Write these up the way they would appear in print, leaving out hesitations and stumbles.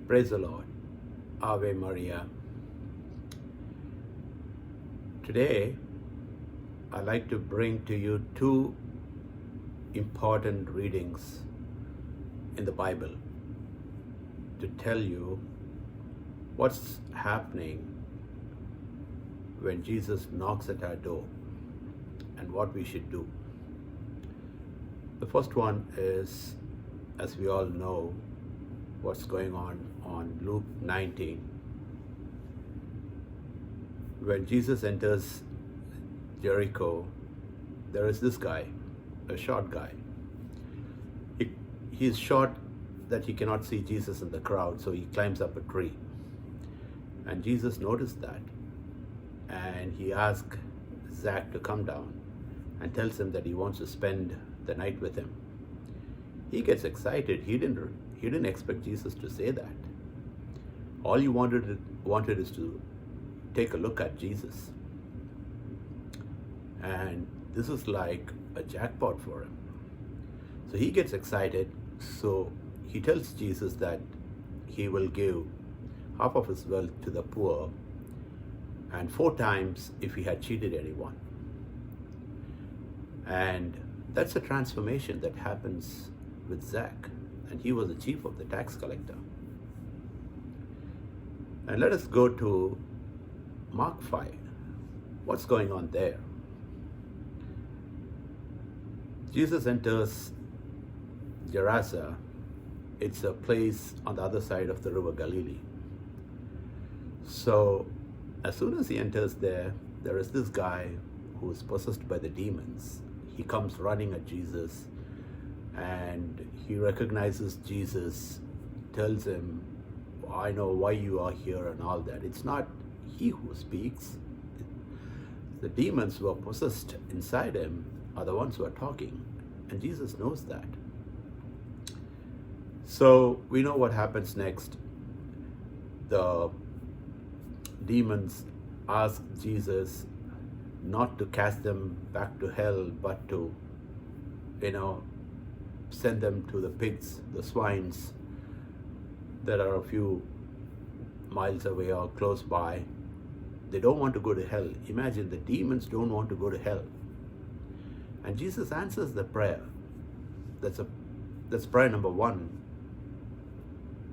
Praise the Lord. Ave Maria. Today, I'd like to bring to you two important readings in the Bible to tell you what's happening when Jesus knocks at our door and what we should do. The first one is, as we all know, what's going on Luke 19. When Jesus enters Jericho, there is this guy, a short guy. He is short that he cannot see Jesus in the crowd, so he climbs up a tree. And Jesus noticed that, and he asked Zach to come down and tells him that he wants to spend the night with him. He gets excited. He didn't expect Jesus to say that. All he wanted is to take a look at Jesus. And this is like a jackpot for him. So he gets excited. So he tells Jesus that he will give half of his wealth to the poor and 4 times if he had cheated anyone. And that's a transformation that happens with Zach. And he was the chief of the tax collector. And let us go to Mark 5. What's going on there? Jesus enters Gerasa. It's a place on the other side of the river Galilee. So as soon as he enters there, there is this guy who is possessed by the demons. He comes running at Jesus, and he recognizes Jesus, tells him, I know why you are here and all that. It's not he who speaks. The demons who are possessed inside him are the ones who are talking, and Jesus knows that. So we know what happens next. The demons ask Jesus not to cast them back to hell, but to, send them to the pigs, the swines that are a few miles away or close by. They don't want to go to hell. Imagine, the demons don't want to go to hell. And Jesus answers the prayer. That's prayer number 1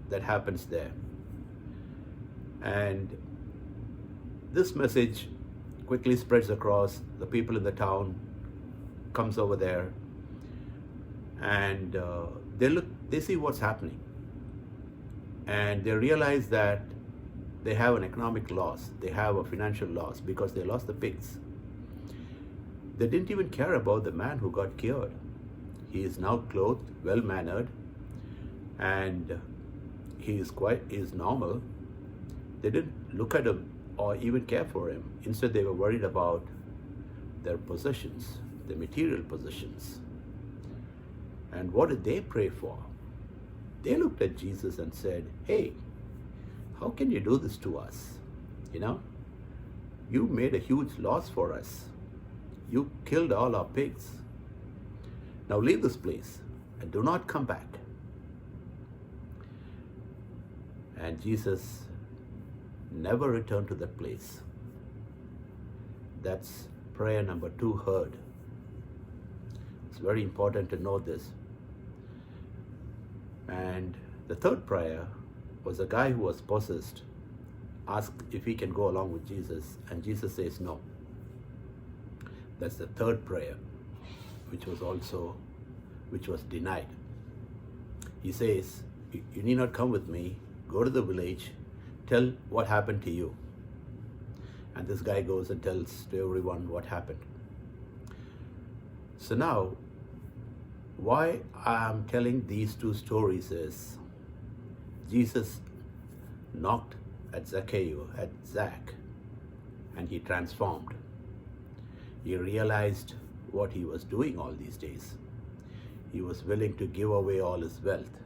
that happens there. And this message quickly spreads across. The people in the town comes over there, and they see what's happening, and they realize that they have an economic loss, they have a financial loss because they lost the pigs. They didn't even care about the man who got cured. He is now clothed, well-mannered, and he is normal. They didn't look at him or even care for him. Instead, they were worried about their possessions, their material possessions. And what did they pray for? They looked at Jesus and said, hey, how can you do this to us? You made a huge loss for us. You killed all our pigs. Now leave this place and do not come back. And Jesus never returned to that place. That's prayer number 2 heard. It's very important to know this. And the third prayer was a guy who was possessed, asked if he can go along with Jesus, and Jesus says no. That's the third prayer, which was denied. He says, you need not come with me, go to the village, tell what happened to you. And this guy goes and tells to everyone what happened. So now, why I'm telling these 2 stories is, Jesus knocked at Zach, and he transformed. He realized what he was doing all these days. He was willing to give away all his wealth,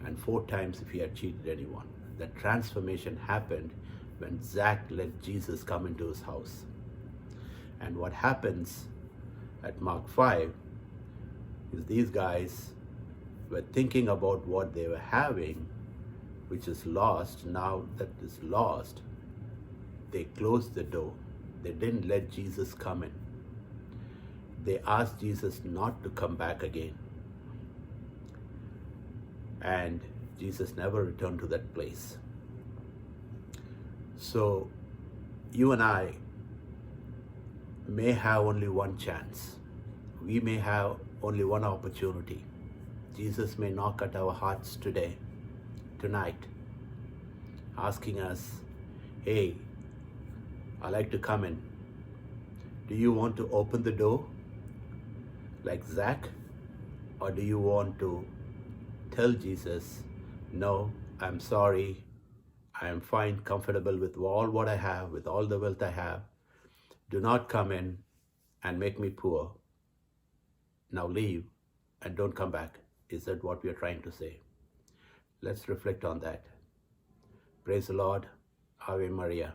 and 4 times if he had cheated anyone. The transformation happened when Zach let Jesus come into his house. And what happens at Mark 5 is these guys were thinking about what they were having, which is lost, now that is lost, they closed the door. They didn't let Jesus come in. They asked Jesus not to come back again. And Jesus never returned to that place. So you and I may have only one chance. We may have only one opportunity. Jesus may knock at our hearts today, tonight, asking us, hey, I'd like to come in. Do you want to open the door like Zach? Or do you want to tell Jesus, no, I'm sorry, I am fine, comfortable with all what I have, with all the wealth I have. Do not come in and make me poor. Now leave and don't come back. Is that what we are trying to say? Let's reflect on that. Praise the Lord. Ave Maria.